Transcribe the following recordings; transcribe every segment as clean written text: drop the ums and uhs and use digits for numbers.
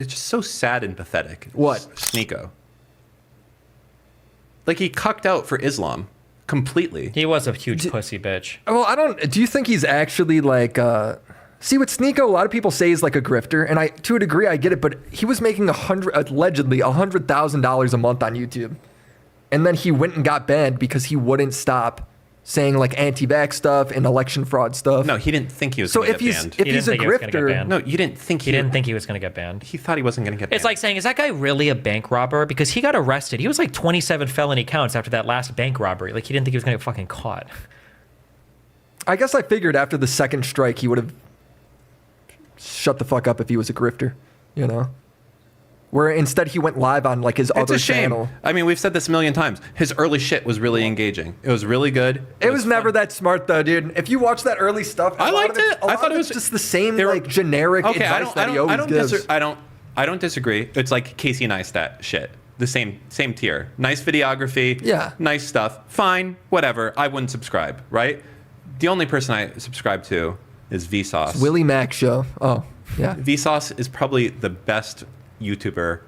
It's just so sad and pathetic. What? Sneako. Like, he cucked out for Islam completely. He was a huge pussy bitch. Well, do you think he's actually like, see with Sneako, a lot of people say he's like a grifter, and to a degree, I get it, but he was making allegedly $100,000 a month on YouTube. And then he went and got banned because he wouldn't stop saying like anti-vax stuff and election fraud stuff. No, he didn't think he was going to get banned. If he's a grifter, no, you didn't think he didn't think he was going to get banned. He thought he wasn't going to get banned. It's like saying, is that guy really a bank robber? Because he got arrested. He was like 27 felony counts after that last bank robbery. Like, he didn't think he was going to get fucking caught. I guess I figured after the second strike, he would have shut the fuck up if he was a grifter, you know? Where instead he went live on like his other channel. I mean, we've said this a million times. His early shit was really engaging. It was really good. It was never that smart though, dude. If you watch that early stuff, I liked it. I thought it was just the same like generic advice that he always gives. I don't disagree. It's like Casey Neistat shit. The same tier. Nice videography. Yeah. Nice stuff. Fine. Whatever. I wouldn't subscribe. Right. The only person I subscribe to is Vsauce. WillyMacShow. Oh, yeah. Vsauce is probably the best YouTuber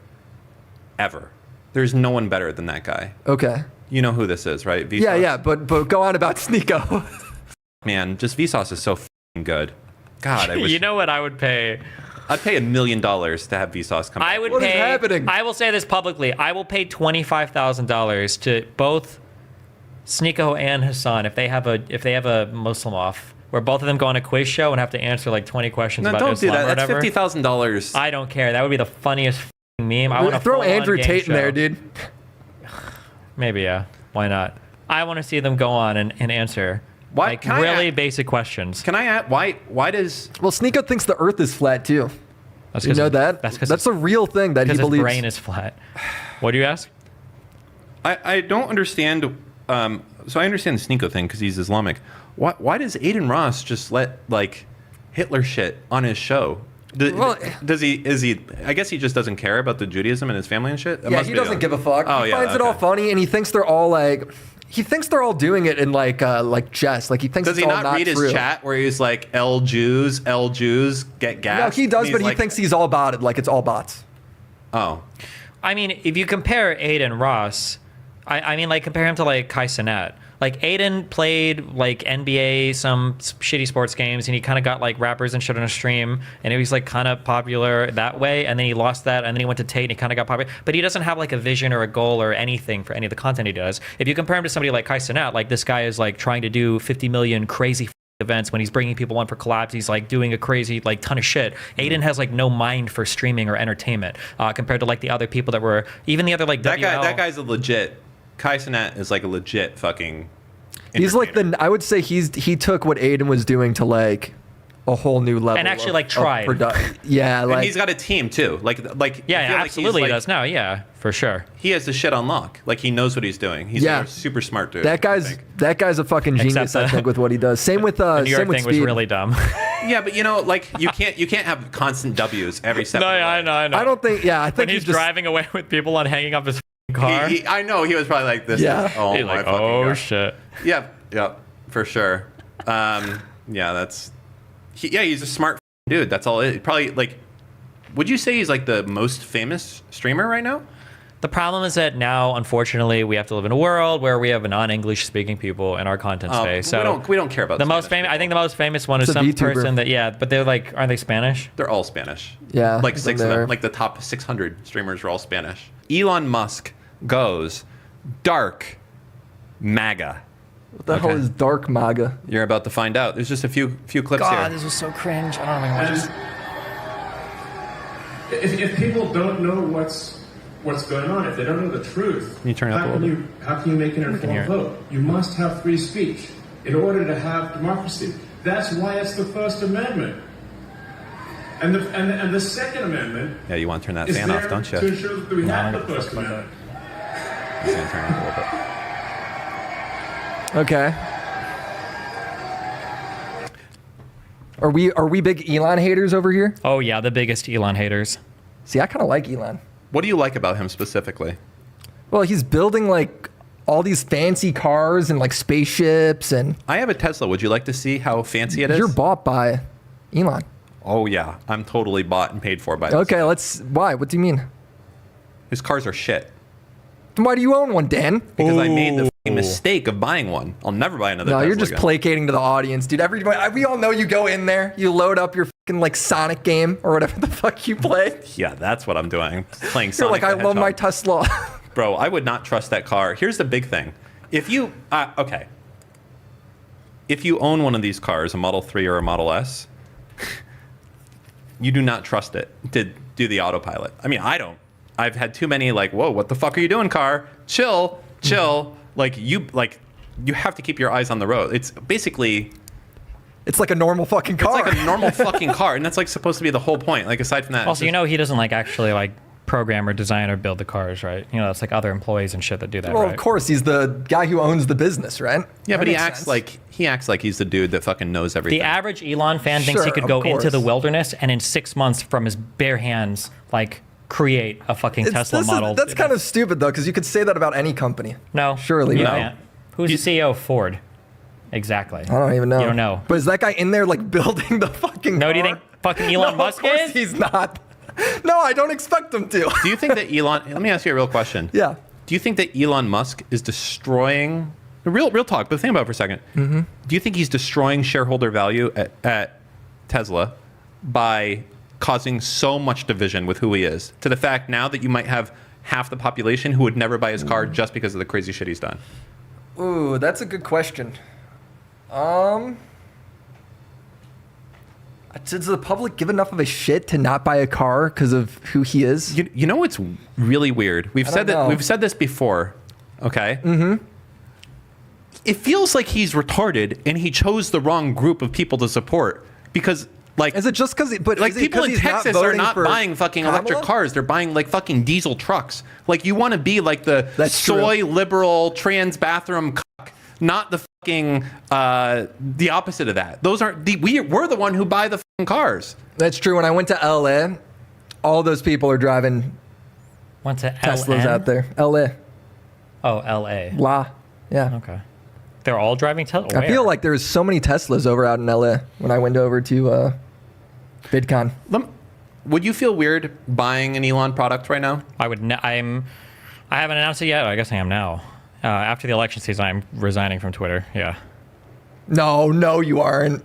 ever. There's no one better than that guy. Okay. You know who this is, right? Vsauce? Yeah, but go on about Sneako. Man, just Vsauce is so f***ing good. God, I wish. You know what I would pay? I'd pay $1 million to have Vsauce come. I would What pay. is happening? I will say this publicly. I will pay $25,000 to both Sneako and Hassan if they have a Muslim off, where both of them go on a quiz show and have to answer like 20 questions about don't Islam do that. or That's whatever. $50,000. I don't care. That would be the funniest meme. I want to Throw Andrew Tate in there, dude. Maybe, yeah. Why not? I want to see them go on and answer like really basic questions. Can I add why does Well, Sneako thinks the Earth is flat too. That's You know that? That's a real thing that he believes. His brain is flat. What do you ask? I don't understand. So I understand the Sneako thing because he's Islamic. Why does Adin Ross just let like Hitler shit on his show? Does he? I guess he just doesn't care about the Judaism and his family and shit. Yeah, he doesn't give a fuck. Oh, he yeah, finds it all funny, and he thinks they're all like. He thinks they're all doing it in like jest. Like he thinks. Does he not read his chat where he's like L Jews get gas? No, he does, but he thinks he's all about it. Like it's all bots. Oh. I mean, if you compare Adin Ross, I mean, like compare him to like Kai Cenat. Like Adin played like NBA, some shitty sports games, and he kind of got like rappers and shit on a stream, and he was like kind of popular that way. And then he lost that, and then he went to Tate, and he kind of got popular. But he doesn't have like a vision or a goal or anything for any of the content he does. If you compare him to somebody like Kai Cenat, like this guy is like trying to do 50 million crazy events when he's bringing people on for collabs. He's like doing a crazy like ton of shit. Adin has like no mind for streaming or entertainment compared to like the other people that were even the other like that guy. That guy's a legit. Kai Cenat is like a legit fucking. He's like I would say he took what Adin was doing to like a whole new level. And actually like tried. Yeah, like and he's got a team too. Like yeah, absolutely like, he does now. Yeah, for sure. He has the shit on lock. Like he knows what he's doing. He's a super smart dude. That guy's a fucking genius. I think with what he does. Same with the New York same with thing Speed. was really dumb. Yeah, but you know, like you can't have constant W's every step. No, I know. I don't think. Yeah, I think when he's driving away with people on hanging up his car. I know he was probably like this. Yeah. Oh he's my like, fucking God. Shit. Yeah. For sure. Yeah, he's a smart dude. That's all it. Probably like, would you say he's like the most famous streamer right now? The problem is that now, unfortunately, we have to live in a world where we have non-English speaking people in our content space. So we don't care about the most famous. I think the most famous one is some VTuber. person that but they're like, aren't they Spanish? They're all Spanish. Yeah, like 6 of them. Like the top 600 streamers are all Spanish. Elon Musk goes dark MAGA. What the hell is dark MAGA? You're about to find out. There's just a few clips here. God, this was so cringe. I don't know what If people don't know what's going on, if they don't know the truth, can you turn it up a little bit? How can you make an informed vote? You must have free speech in order to have democracy. That's why it's the First Amendment. And the Second Amendment. Yeah, you want to turn that fan off, don't you? To ensure that we have the First Amendment. He's gonna turn it up a little bit. Okay. Are we big Elon haters over here? Oh yeah, the biggest Elon haters. See, I kind of like Elon. What do you like about him specifically? Well, he's building like all these fancy cars and like spaceships and. I have a Tesla. Would you like to see how fancy it is? You're bought by Elon. Oh yeah, I'm totally bought and paid for by this. Okay, why? What do you mean? His cars are shit. Then why do you own one, Dan? Because I made the fucking mistake of buying one. I'll never buy another No, Tesla you're just again. placating to the audience, dude. We all know you go in there, you load up your fucking like Sonic game or whatever the fuck you play. Yeah, that's what I'm doing. Playing You're Sonic like, I the love my Hedgehog. Tesla. Bro, I would not trust that car. Here's the big thing. If you, okay. If you own one of these cars, a Model 3 or a Model S, you do not trust it to do the autopilot. I mean, I don't. I've had too many like, whoa, what the fuck are you doing, car? Chill. Like you have to keep your eyes on the road. It's basically, It's like a normal fucking car. it's like a normal fucking car, and that's like supposed to be the whole point. Like aside from that, Also, he doesn't like actually like program or design or build the cars, right? That's like other employees and shit that do that, Well, right? of course, he's the guy who owns the business, right? yeah, That but he makes acts sense. like he's the dude that fucking knows everything. The average Elon fan thinks he Sure, could of go into the course. wilderness and in 6 months from his bare hands, like create a fucking Tesla model. That's kind of stupid though, because you could say that about any company. no, Surely you no. can't. Who's the CEO of Ford? Exactly. I don't even know. You don't know. But is that guy in there like building the fucking No, car? do you think fucking Elon No, Musk of course is? he's not. No, I don't expect him to. Do you think that Elon? Let me ask you a real question. Yeah. Do you think that Elon Musk is destroying real talk? But think about it for a second. Mm-hmm. Do you think he's destroying shareholder value at Tesla by causing so much division with who he is, to the fact now that you might have half the population who would never buy his car just because of the crazy shit he's done? Ooh, that's a good question. Does the public give enough of a shit to not buy a car because of who he is? You know what's really weird? We've said don't know. we've said this before. Okay. Mm-hmm. It feels like he's retarded and he chose the wrong group of people to support because. Like, Is it just because? But like is it people 'cause in he's Texas are voting not for buying fucking electric Kamala? cars. They're buying like fucking diesel trucks. Like you want to be like the That's soy liberal trans bathroom cuck, not the fucking the opposite of that. Those aren't we're the one who buy the fucking cars. That's true. When I went to LA, all those people are driving Went to Teslas LN? out there. LA, Oh, LA. yeah. Okay. They're all driving Tesla. I feel like there's so many Teslas over out in LA when I went over to VidCon. Would you feel weird buying an Elon product right now? I would. I haven't announced it yet. I guess I am now. After the election season, I'm resigning from Twitter. Yeah. No, you aren't.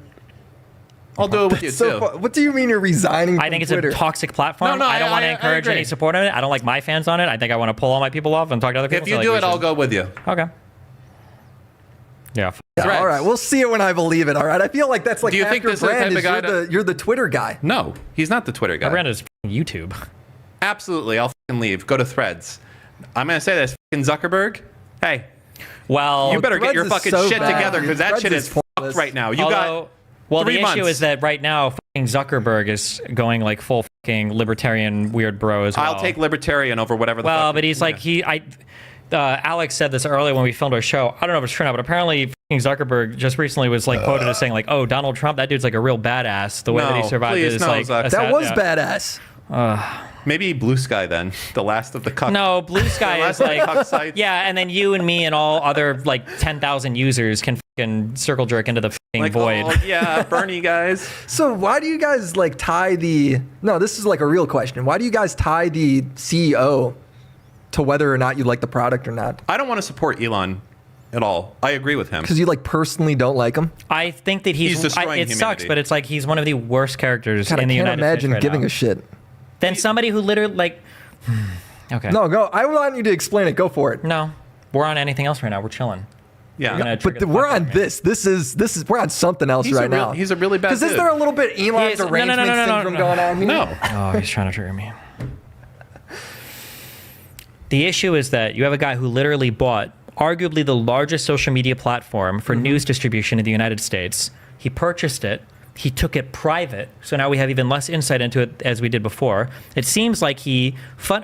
I'll do it with you too. What do you mean you're resigning? I from think it's Twitter? a toxic platform. No, I don't want to I encourage agree. any support on it. I don't like my fans on it. I think I want to pull all my people off and talk to other people. If you So, do like, it, we I'll should- go with you. Okay. Yeah. Yeah, Threads. all right, we'll see it when I believe it. All right, I feel like that's like Do you half think your this is the brand type of guy you're the Twitter guy. No, he's not the Twitter guy. My brand is YouTube. Absolutely, I'll fucking leave. Go to Threads. I'm gonna say this, fucking Zuckerberg. Hey, Well, you better get Threads your is fucking so shit bad, together dude. because that Threads shit is is fucked pointless. right now. You Although, got the 3 months. issue is that right now, fucking Zuckerberg is going like full fucking libertarian weird bro as well. I'll take libertarian over whatever the Well, fuck. but he's like Alex said this earlier when we filmed our show. I don't know if it's true now, but apparently fucking Zuckerberg just recently was like quoted as saying like, "Oh, Donald Trump, that dude's like a real badass. The way that he No, survived please, is no, like Zuck. That was bad." badass. Maybe Blue Sky then, the last of the cuck. No, Blue Sky The is last of the like cuck sites. yeah, and then you and me and all other like 10,000 users can fucking circle jerk into the fucking Like, void. oh, yeah, Bernie guys. So why do you guys like tie the? No, this is like a real question. Why do you guys tie the CEO to whether or not you like the product or not? I don't want to support Elon at all. I agree with him. Because you like personally don't like him. I think that He's destroying it sucks, humanity. but it's like he's one of the worst characters God, I in the can't United imagine States right giving now. a shit. Then somebody who literally like okay. No, go. I want you to explain it. Go for it. No. We're on anything else right now. We're chilling. Yeah. You're gonna But trigger the we're fuck out on of me. this. This is we're on something else He's a right real- now. he's a really bad Because is dude. there a little bit Elon He is- no, no, derangement no, no, no, syndrome no. going on here? No. Oh, he's trying to trigger me. The issue is that you have a guy who literally bought arguably the largest social media platform for news distribution in the United States. He purchased it. He took it private, so now we have even less insight into it as we did before. It seems like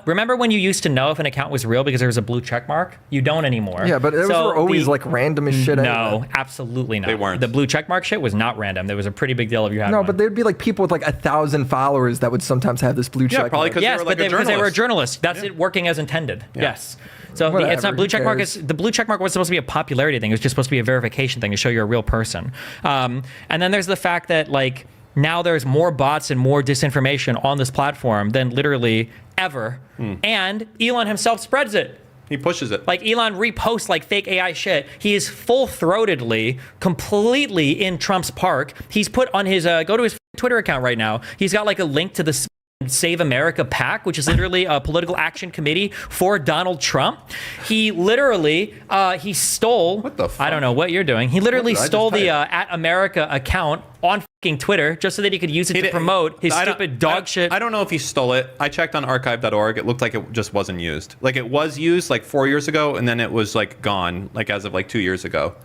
remember when you used to know if an account was real because there was a blue check mark? You don't anymore. Yeah, but those So were always the- like random as shit. No, anyway. absolutely not. They weren't. The blue check mark shit was not random. There was a pretty big deal if you had No, one. but there'd be like people with like 1,000 followers that would sometimes have this blue Yeah, check. probably mark. 'cause Yes, they were but like a because they were a journalist. journalist. That's it working as intended. Yes. So Whatever, it's not who blue check mark. cares? The blue check mark was supposed to be a popularity thing. It was just supposed to be a verification thing to show you're a real person. And then there's the fact that like now there's more bots and more disinformation on this platform than literally ever. And Elon himself spreads it. He pushes it. Like Elon reposts like fake AI shit. He is full-throatedly, completely in Trump's park. He's put on his, go to his Twitter account right now. He's got like a link to the Save America PAC, which is literally a political action committee for Donald Trump. He literally, he stole, what the fuck? I don't know what you're doing. He literally stole the type? at America account on fucking Twitter just so that he could use it to promote his stupid dog shit. I don't know if he stole it. I checked on archive.org. It looked like it just wasn't used. Like it was used like 4 years ago, and then it was like gone, like as of like 2 years ago.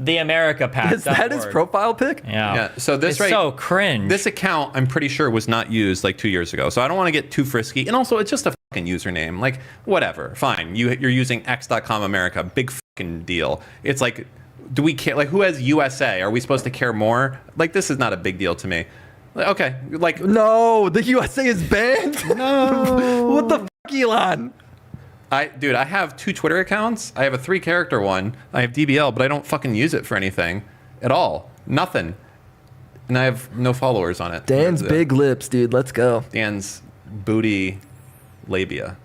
The America PAC. Is that his profile pic? Yeah. So this it's so cringe. This account, I'm pretty sure, was not used like 2 years ago. So I don't want to get too frisky. And also, it's just a fucking username. Like, whatever. Fine. You're using x.com America. Big fucking deal. It's like, do we care? Like, who has USA? Are we supposed to care more? Like, this is not a big deal to me. Like, okay. Like, No, the USA is banned. no. What the fuck, Elon? Dude, I have 2 Twitter accounts. I have a 3-character one. I have DBL, but I don't fucking use it for anything at all. Nothing. And I have no followers on it. Dan's big lips, dude. Let's go. Dan's booty labia.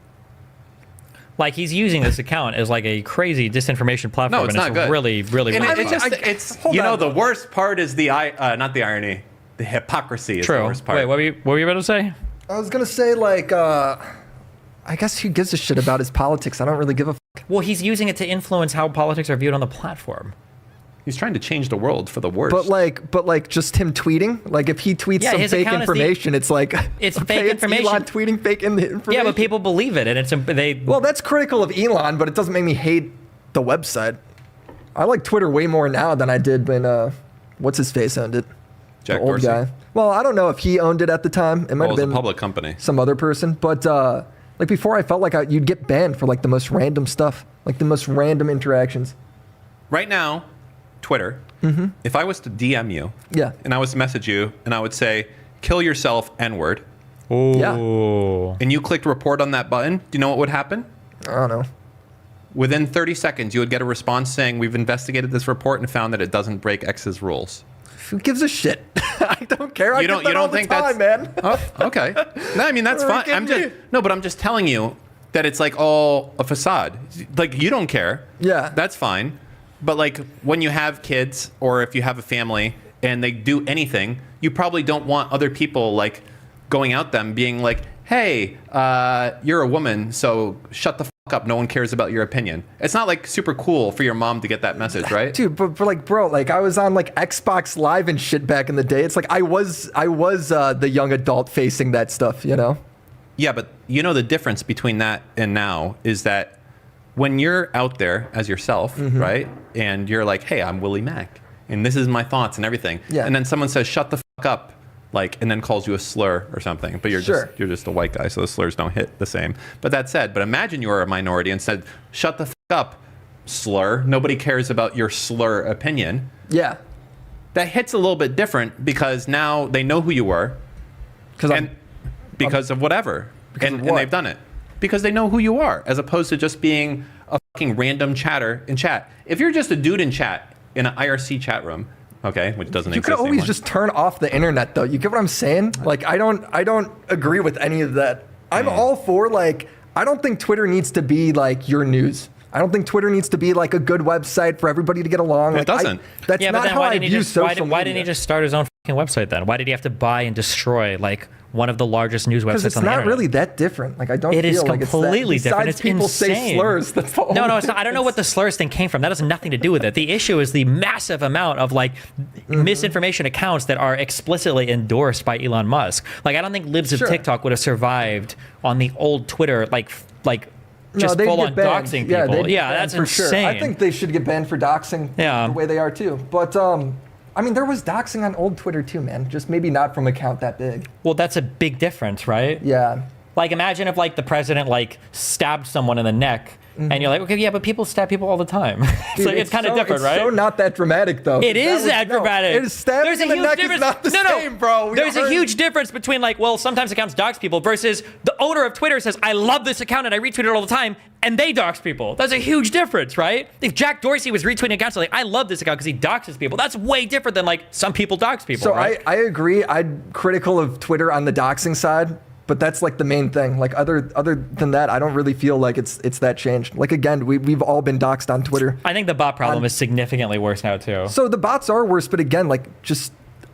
Like he's using this account as like a crazy disinformation platform. No, it's and not good. Really, really, And really it's fun. just, it's, hold you on. know, the worst part is not the irony. The hypocrisy is the True. worst part. Wait, what were you about to say? I was gonna say like, I guess who gives a shit about his politics? I don't really give a fuck. Well, he's using it to influence how politics are viewed on the platform. He's trying to change the world for the worst. But like just him tweeting. Like if he tweets Yeah, some his fake account is information, it's like It's okay, fake information. Elon tweeting fake information. Yeah, but people believe it, and they. Well, that's critical of Elon, but it doesn't make me hate the website. I like Twitter way more now than I did when what's his face owned it. Jack The old Dorsey? guy. Well, I don't know if he owned it at the time. It might have Well, it's been a public company. some other person, but like before, I felt like you'd get banned for like the most random stuff, like the most random interactions. Right now, Twitter, if I was to DM you Yeah. and I was to message you and I would say, kill yourself, N-word, Yeah. and you clicked report on that button, do you know what would happen? I don't know. Within 30 seconds, you would get a response saying, we've investigated this report and found that it doesn't break X's rules. Who gives a shit? I don't care. You don't think that's man? Oh, okay. No, I mean that's Are you fine. kidding me? But I'm just telling you that it's like all a facade. Like you don't care. Yeah. That's fine. But like when you have kids or if you have a family and they do anything, you probably don't want other people like going out them being like, hey, you're a woman, so shut the fuck up. No one cares about your opinion. It's not like super cool for your mom to get that message, right? Dude, but like, bro, like I was on like Xbox Live and shit back in the day. It's like I was the young adult facing that stuff, you know? Yeah, but you know the difference between that and now is that when you're out there as yourself, right? And you're like, hey, I'm Willie Mac, and this is my thoughts and everything. Yeah. And then someone says, shut the fuck up, like, and then calls you a slur or something. But you're just a white guy, so the slurs don't hit the same. But that said, but imagine you were a minority and said, shut the fuck up, slur. Nobody cares about your slur opinion. Yeah. That hits a little bit different because now they know who you were. Because of whatever. And they've done it. Because they know who you are, as opposed to just being a fucking random chatter in chat. If you're just a dude in chat, in an IRC chat room, okay, which doesn't You exist could always anymore. just turn off the internet, though. You get what I'm saying? Like, I don't agree with any of that. I'm all for, like, I don't think Twitter needs to be, like, your news. I don't think Twitter needs to be, like, a good website for everybody to get along. It doesn't. That's Yeah, not but then how why I didn't he view just social why didn't he media. just start his own fucking website then? Why did he have to buy and destroy like one of the largest news Because websites it's on the not internet? really that different. Like, I don't It feel is like it's that. completely different. Besides It's people say insane. slurs. That's the only No, it's not. I don't know what the slurs thing came from. That has nothing to do with it. The issue is the massive amount of like misinformation accounts that are explicitly endorsed by Elon Musk. Like, I don't think libs of Sure. TikTok would have survived on the old Twitter, like just they'd full get on banned. doxing Yeah, people. they'd Yeah, get that's banned for insane. Sure. I think they should get banned for doxing Yeah. the way they are too. But I mean, there was doxing on old Twitter too, man. Just maybe not from an account that big. Well, that's a big difference, right? Yeah. Like, imagine if like the president like stabbed someone in the neck And you're like, okay, yeah, but people stab people all the time. Dude, It's kind of different, right? It's so not that dramatic, though. It is that dramatic. It is stabbing There's a in the huge neck difference. is not the same, bro. There's a huge difference between like, well, sometimes accounts dox people versus the owner of Twitter says, I love this account and I retweet it all the time, and they dox people. That's a huge difference, right? If Jack Dorsey was retweeting accounts like, I love this account because he doxes people, that's way different than like some people dox people. So right? I agree. I'm critical of Twitter on the doxing side. But that's like the main thing. Like other than that, I don't really feel like it's that changed. Like again, we've all been doxed on Twitter. I think the bot problem is significantly worse now too. So the bots are worse, but again, like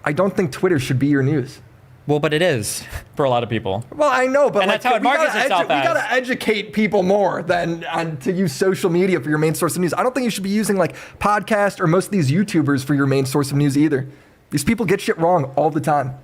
I don't think Twitter should be your news. Well, but it is for a lot of people. Well, I know, but And like, that's how it markets itself we as. gotta educate people more than to use social media for your main source of news. I don't think you should be using like podcast or most of these YouTubers for your main source of news either. These people get shit wrong all the time.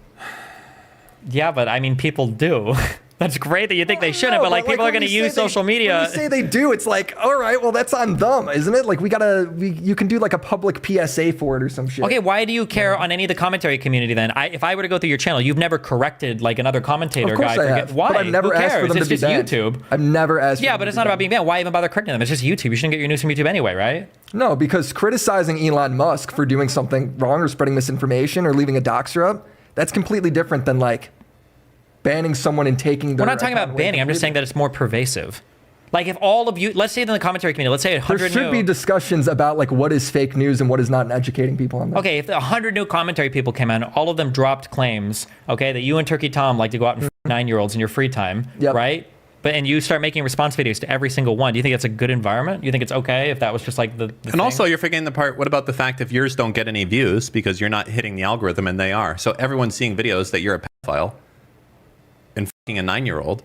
Yeah, but I mean, people do. That's great that you think they shouldn't, but like people are going to use social media. When you say they do, it's like, all right, well, that's on them, isn't it? Like you can do like a public PSA for it or some shit. Okay, why do you care on any of the commentary community then? If I were to go through your channel, you've never corrected like another commentator Of course guy. I have. Why? But I've never Who asked cares? for them It's to be just banned. YouTube. I've never asked. Yeah, for but them it's to not be about being banned. Why even bother correcting them? It's just YouTube. You shouldn't get your news from YouTube anyway, right? No, because criticizing Elon Musk for doing something wrong or spreading misinformation or leaving a doxer up, that's completely different than like banning someone and taking their We're not talking account about away banning. I'm just saying that it's more pervasive. Like if all of you, let's say in the commentary community, let's say 100 There should be discussions about like what is fake news and what is not, and educating people on that. Okay, if 100 new commentary people came in, all of them dropped claims, okay, that you and Turkey Tom like to go out and f 9-year-olds in your free time, Yep. right? And you start making response videos to every single one. Do you think it's a good environment? Do you think it's okay if that was just like the And thing? also, you're forgetting the part, what about the fact if yours don't get any views because you're not hitting the algorithm and they are? So everyone's seeing videos that you're a pedophile and fucking a 9-year-old.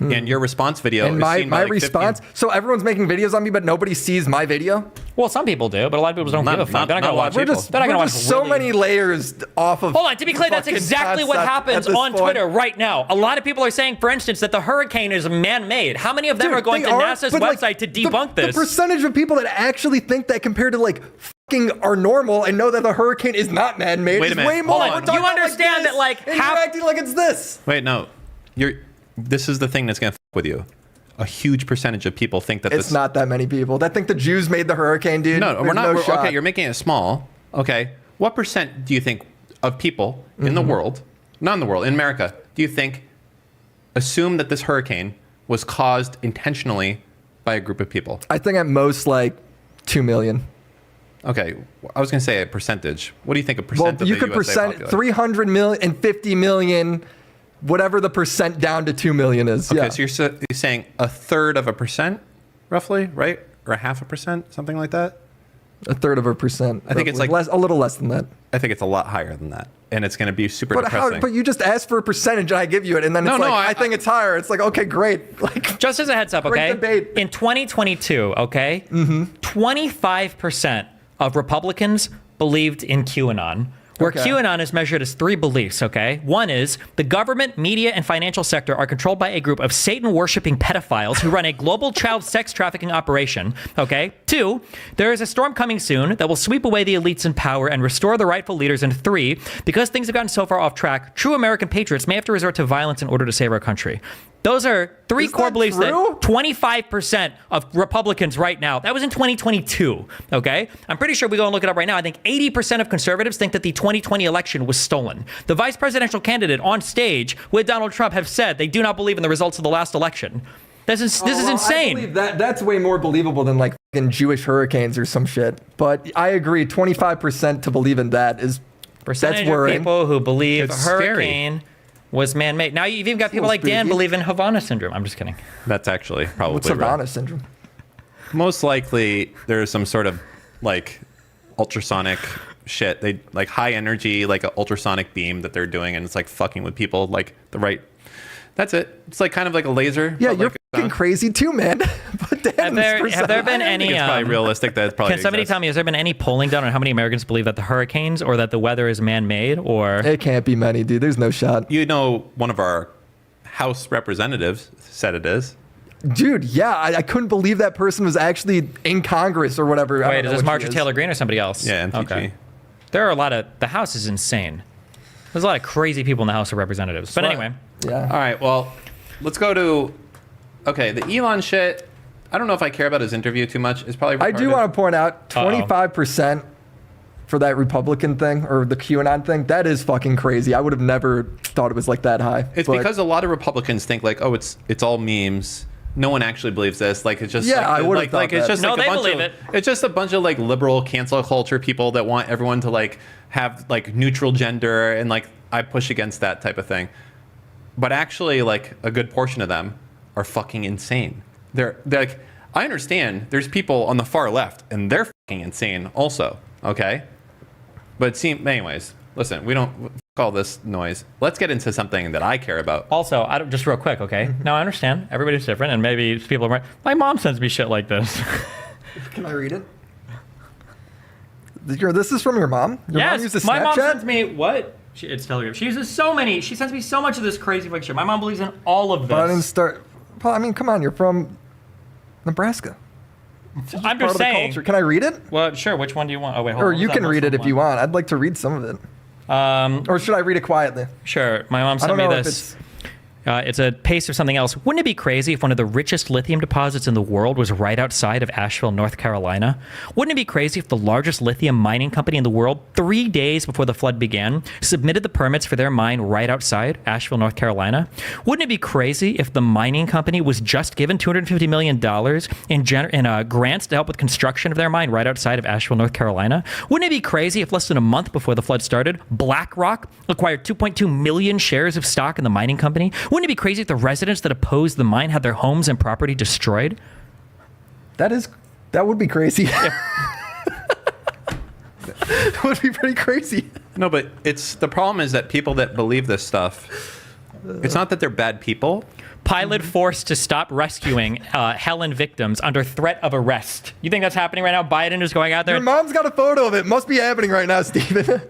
And your response video And is seen by my like 15 response, so everyone's making videos on me, but nobody sees my video. Well, some people do, but a lot of people don't Not- give a fuck. not- They're not not gonna watch. a lot of people. They're not gonna watch. So Willy. many layers off of. Hold on, to be clear, that's fucking exactly what concept happens at this on point. Twitter right now. A lot of people are saying, for instance, that the hurricane is man-made. How many of them Dude, are going they to NASA's but, like, website to debunk this? The percentage of people that actually think that compared to like fucking are normal and know that the hurricane is not man-made Wait a is minute. way more. Hold on. We're talking You about, understand this, that, like, and half- you're acting like it's this. Wait, no. This is the thing that's going to fuck with you. A huge percentage of people think that It's this... not that many people that think the Jews made the hurricane, dude. No, There's we're not. no shot. Okay, you're making it small. Okay. What percent do you think of people in the world, not in the world, in America, do you think assume that this hurricane was caused intentionally by a group of people? I think at most like 2 million. Okay. I was going to say a percentage. What do you think a Well, percent of you the could USA percent population? 300 million and 50 million, whatever the percent down to 2 million is. Okay, Yeah. so you're saying 1/3 of a percent, roughly, right? Or 0.5%, something like that? 1/3%. I think it's roughly. like- a little less than that. I think it's a lot higher than that. And it's going to be super But depressing. But you just asked for a percentage and I give you it, and then No, it's no, like I- I think it's higher. It's like, okay, great. Like Just as a heads up, Great okay? debate. In 2022, okay, 25% of Republicans believed in QAnon. Where Okay. QAnon is measured as 3 beliefs, okay? One is the government, media, and financial sector are controlled by a group of Satan-worshipping pedophiles who run a global child sex trafficking operation, okay? 2, there is a storm coming soon that will sweep away the elites in power and restore the rightful leaders. And 3, because things have gotten so far off track, true American patriots may have to resort to violence in order to save our country. Those are 3 Is core that beliefs true? that 25% of Republicans right now, that was in 2022, okay? I'm pretty sure we go and look it up right now. I think 80% of conservatives think that the 2020 election was stolen. The vice presidential candidate on stage with Donald Trump have said they do not believe in the results of the last election. This is I insane. believe that's way more believable than like fucking Jewish hurricanes or some shit. But I agree, 25% to believe in that is Percentage that's of worrying. people who believe It's scary. hurricane was man-made. Now you've even got people like Dan spooky. believe in Havana syndrome. I'm just kidding. That's actually probably What's right. Havana syndrome? Most likely there's some sort of like ultrasonic shit. They like high energy, like an ultrasonic beam that they're doing, and it's like fucking with people like the right. That's it. It's like kind of like a laser. Yeah, but you're like fucking crazy too, man. But Dan, Have there been I think any? it's probably realistic that it probably Can somebody exists. tell me, has there been any polling done on how many Americans believe that the hurricanes or that the weather is man-made or? It can't be many, dude. There's no shot. You know, one of our House representatives said it is. Dude, yeah, I couldn't believe that person was actually in Congress or whatever. I Wait, don't is know this what she Marjorie is. Taylor Greene or somebody else? Yeah, MTG. Okay. There are a lot of, the House is insane. There's a lot of crazy people in the House of Representatives. But What? anyway, Yeah. All right, well, let's go to okay, the Elon shit. I don't know if I care about his interview too much. It's probably retarded. I do want to point out 25% for that Republican thing or the QAnon thing. That is fucking crazy. I would have never thought it was like that high. It's because a lot of Republicans think like, oh, it's all memes. No one actually believes this. Like it's just I would have thought it's that. just No, like they a bunch believe of it. it's just a bunch of like liberal cancel culture people that want everyone to like have like neutral gender and like I push against that type of thing. But actually, like a good portion of them are fucking insane. They're like, I understand there's people on the far left and they're fucking insane also. Okay, but anyways, listen, we don't all this noise. Let's get into something that I care about. Also, just real quick, okay? Now I understand everybody's different, and maybe people are right. My mom sends me shit like this. Can I read it? This is from your mom? Your mom uses my mom Snapchat? sends me what? It's Telegram. She uses so many. She sends me so much of this crazy picture. My mom believes in all of this. But I didn't start. Paul, I mean, come on, you're from Nebraska. I'm Part just of the saying. culture. Can I read it? Well, sure. Which one do you want? Oh wait, hold on. Or What was you that can read it Muslim if you one? want. I'd like to read some of it. Or should I read it quietly? Sure. My mom I sent don't me know if this. It's a paste of something else. Wouldn't it be crazy if one of the richest lithium deposits in the world was right outside of Asheville, North Carolina? Wouldn't it be crazy if the largest lithium mining company in the world, 3 days before the flood began, submitted the permits for their mine right outside Asheville, North Carolina? Wouldn't it be crazy if the mining company was just given $250 million in grants to help with construction of their mine right outside of Asheville, North Carolina? Wouldn't it be crazy if less than a month before the flood started, BlackRock acquired 2.2 million shares of stock in the mining company? Wouldn't it be crazy if the residents that opposed the mine had their homes and property destroyed? That would be crazy. That would be pretty crazy. No, but the problem is that people that believe this stuff, it's not that they're bad people. Pilot forced to stop rescuing Helen victims under threat of arrest. You think that's happening right now? Biden is going out there. Your mom's got a photo of it. Must be happening right now, Steven.